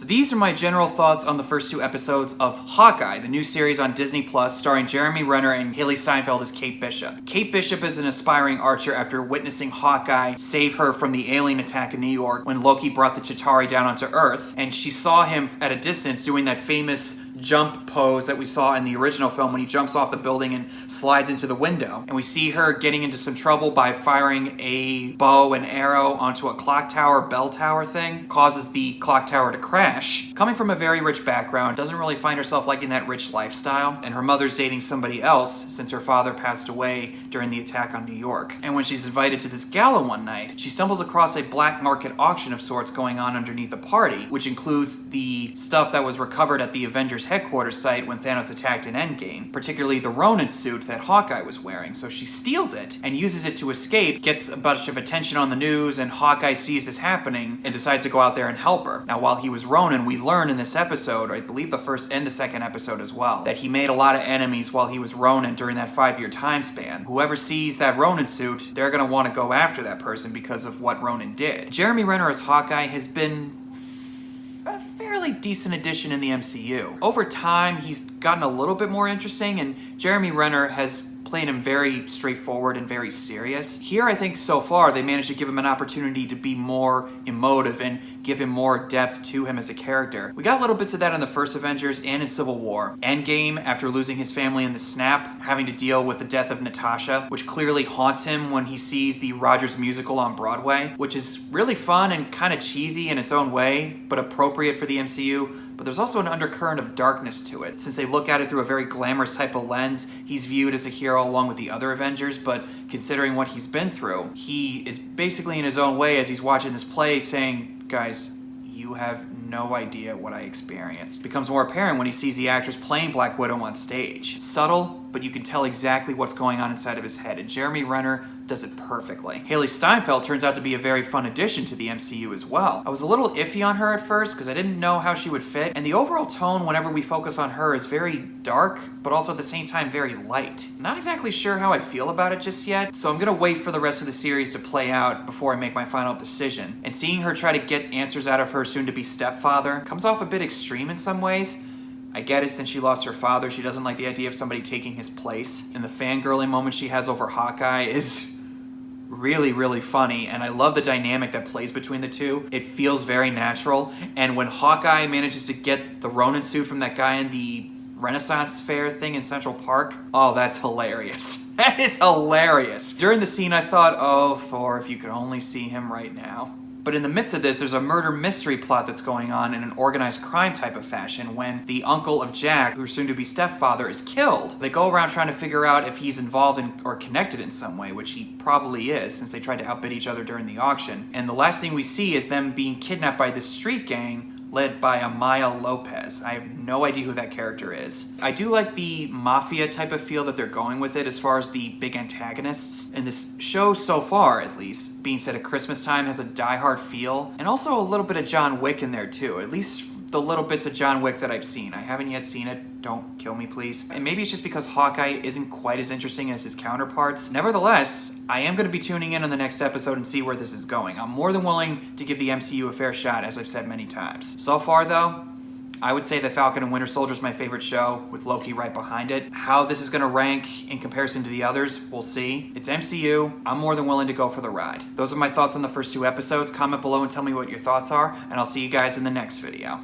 So these are my general thoughts on the first 2 episodes of Hawkeye, the new series on Disney Plus starring Jeremy Renner and Haley Steinfeld as Kate Bishop. Kate Bishop is an aspiring archer after witnessing Hawkeye save her from the alien attack in New York when Loki brought the Chitauri down onto Earth, and she saw him at a distance doing that famous jump pose that we saw in the original film when he jumps off the building and slides into the window. And we see her getting into some trouble by firing a bow and arrow onto a clock tower, bell tower thing, causes the clock tower to crash. Coming from a very rich background, doesn't really find herself liking that rich lifestyle, and her mother's dating somebody else since her father passed away during the attack on New York. And when she's invited to this gala one night, she stumbles across a black market auction of sorts going on underneath the party, which includes the stuff that was recovered at the Avengers headquarters site when Thanos attacked in Endgame, particularly the Ronin suit that Hawkeye was wearing. So she steals it and uses it to escape, gets a bunch of attention on the news, and Hawkeye sees this happening and decides to go out there and help her. Now, while he was Ronin, we learn in this episode, or I believe the first and the second episode as well, that he made a lot of enemies while he was Ronin during that 5-year time span. Whoever sees that Ronin suit, they're gonna want to go after that person because of what Ronin did. Jeremy Renner as Hawkeye has been a fairly decent addition in the MCU. Over time, he's gotten a little bit more interesting, and Jeremy Renner has played him very straightforward and very serious. Here, I think so far, they managed to give him an opportunity to be more emotive and give him more depth to him as a character. We got little bits of that in the first Avengers and in Civil War. Endgame, after losing his family in the snap, having to deal with the death of Natasha, which clearly haunts him when he sees the Rogers musical on Broadway, which is really fun and kind of cheesy in its own way, but appropriate for the MCU. But there's also an undercurrent of darkness to it. Since they look at it through a very glamorous type of lens, he's viewed as a hero along with the other Avengers, but considering what he's been through, he is basically in his own way as he's watching this play saying, guys, you have no idea what I experienced. It becomes more apparent when he sees the actress playing Black Widow on stage. Subtle, but you can tell exactly what's going on inside of his head, and Jeremy Renner does it perfectly. Haley Steinfeld turns out to be a very fun addition to the MCU as well. I was a little iffy on her at first because I didn't know how she would fit, and the overall tone whenever we focus on her is very dark, but also at the same time very light. Not exactly sure how I feel about it just yet, so I'm gonna wait for the rest of the series to play out before I make my final decision. And seeing her try to get answers out of her soon-to-be stepfather comes off a bit extreme in some ways. I get it, since she lost her father, she doesn't like the idea of somebody taking his place. And the fangirling moment she has over Hawkeye is really, really funny, and I love the dynamic that plays between the two. It feels very natural, and when Hawkeye manages to get the Ronin suit from that guy in the Renaissance Fair thing in Central Park, oh, that's hilarious. That is hilarious. During the scene, I thought, oh, Thor, if you could only see him right now. But in the midst of this, there's a murder mystery plot that's going on in an organized crime type of fashion when the uncle of Jack, who's soon to be stepfather, is killed. They go around trying to figure out if he's involved in or connected in some way, which he probably is, since they tried to outbid each other during the auction. And the last thing we see is them being kidnapped by this street gang led by Amaya Lopez. I have no idea who that character is. I do like the mafia type of feel that they're going with it as far as the big antagonists. And this show so far, at least, being set at Christmas time, has a die-hard feel. And also a little bit of John Wick in there too, at least the little bits of John Wick that I've seen. I haven't yet seen it. Don't kill me, please. And maybe it's just because Hawkeye isn't quite as interesting as his counterparts. Nevertheless, I am going to be tuning in on the next episode and see where this is going. I'm more than willing to give the MCU a fair shot, as I've said many times. So far, though, I would say that Falcon and Winter Soldier is my favorite show, with Loki right behind it. How this is going to rank in comparison to the others, we'll see. It's MCU. I'm more than willing to go for the ride. Those are my thoughts on the first 2 episodes. Comment below and tell me what your thoughts are, and I'll see you guys in the next video.